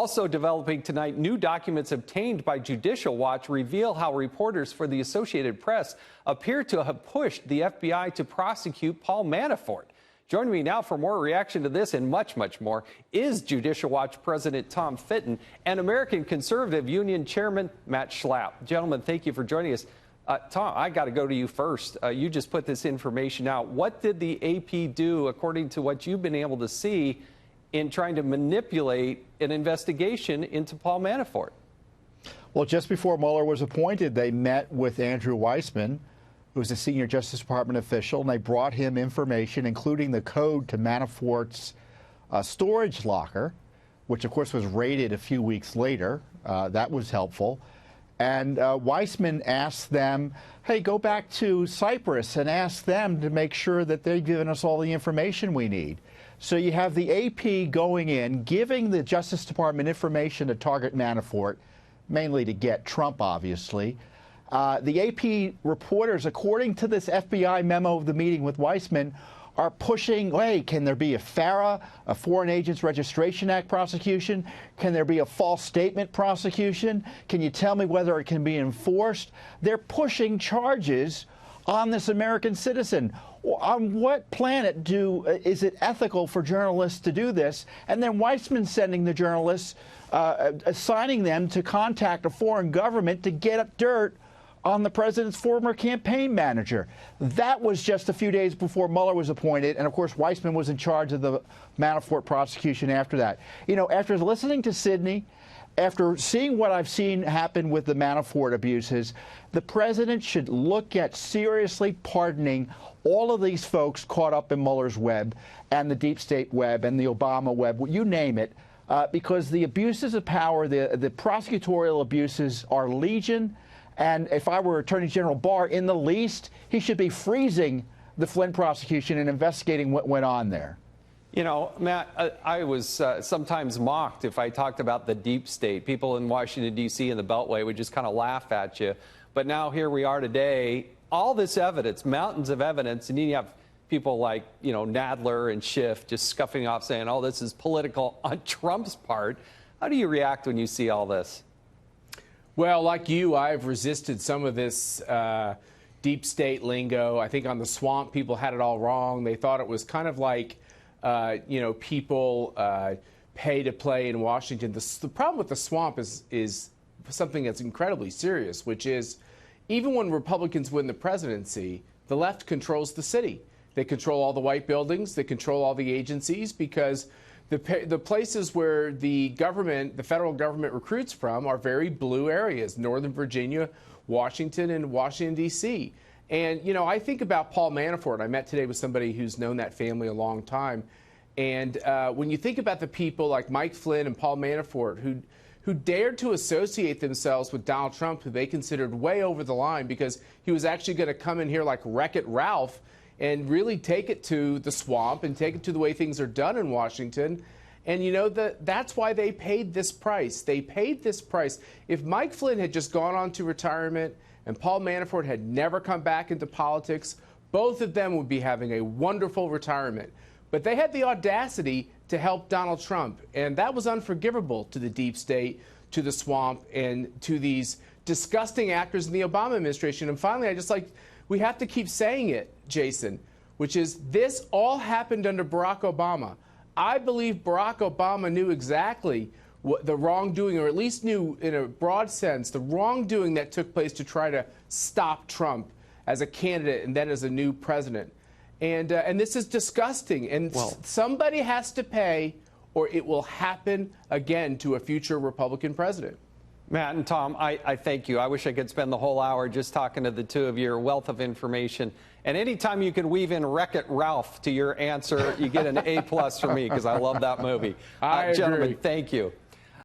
Also developing tonight, new documents obtained by Judicial Watch reveal how reporters for the Associated Press appear to have pushed the FBI to prosecute Paul Manafort. Joining me now for more reaction to this and much, much more is Judicial Watch President Tom Fitton and American Conservative Union Chairman Matt Schlapp. Gentlemen, thank you for joining us. Tom, I got to go to you first. You just put this information out. What did the AP do, according to what you've been able to see, in trying to manipulate an investigation into Paul Manafort? Well, just before Mueller was appointed, they met with Andrew Weissman, who's a senior Justice Department official, and they brought him information, including the code to Manafort's storage locker, which, of course, was raided a few weeks later. That was helpful. And Weissman asked them, hey, go back to Cyprus and ask them to make sure that they've given us all the information we need. So you have the AP going in, giving the Justice Department information to target Manafort, mainly to get Trump, obviously. The AP reporters, according to this FBI memo of the meeting with Weissman, are pushing, hey, can there be a FARA, a Foreign Agents Registration Act prosecution? Can there be a false statement prosecution? Can you tell me whether it can be enforced? They're pushing charges on this American citizen. On what planet is it ethical for journalists to do this? And then Weissman sending the journalists, assigning them to contact a foreign government to get up dirt on the president's former campaign manager. That was just a few days before Mueller was appointed, and of course Weissman was in charge of the Manafort prosecution after that. You know, after listening to Sidney, after seeing what I've seen happen with the Manafort abuses, the president should look at seriously pardoning all of these folks caught up in Mueller's web and the deep state web and the Obama web, you name it, because the abuses of power, the prosecutorial abuses are legion. And if I were Attorney General Barr, in the least, he should be freezing the Flynn prosecution and investigating what went on there. You know, Matt, I was sometimes mocked if I talked about the deep state. People in Washington, D.C. and the Beltway would just kind of laugh at you. But now here we are today, all this evidence, mountains of evidence, and then you have people like, you know, Nadler and Schiff just scuffing off saying, oh, this is political on Trump's part. How do you react when you see all this? Well, like you, I've resisted some of this deep state lingo. I think on the swamp, people had it all wrong. They thought it was kind of like, you know, people pay to play in Washington. The problem with the swamp is something that's incredibly serious, which is even when Republicans win the presidency, the left controls the city. They control all the white buildings. They control all the agencies because the places where the government, the federal government recruits from are very blue areas, Northern Virginia, Washington, and Washington, D.C. And, you know, I think about Paul Manafort. I met today with somebody who's known that family a long time. And when you think about the people like Mike Flynn and Paul Manafort who dared to associate themselves with Donald Trump, who they considered way over the line because he was actually going to come in here like Wreck-It Ralph and really take it to the swamp and take it to the way things are done in Washington. And, you know, that's why they paid this price. They paid this price. If Mike Flynn had just gone on to retirement and Paul Manafort had never come back into politics, both of them would be having a wonderful retirement. But they had the audacity to help Donald Trump, and that was unforgivable to the deep state, to the swamp, and to these disgusting actors in the Obama administration. And finally, we have to keep saying it, Jason, which is this all happened under Barack Obama. I believe Barack Obama knew exactly what the wrongdoing, or at least knew in a broad sense, the wrongdoing that took place to try to stop Trump as a candidate and then as a new president. And this is disgusting. And somebody has to pay, or it will happen again to a future Republican president. Matt and Tom, I thank you. I wish I could spend the whole hour just talking to the two of you. Your wealth of information. And anytime you can weave in Wreck-It Ralph to your answer, you get an A+ from me because I love that movie. I agree. Gentlemen, thank you.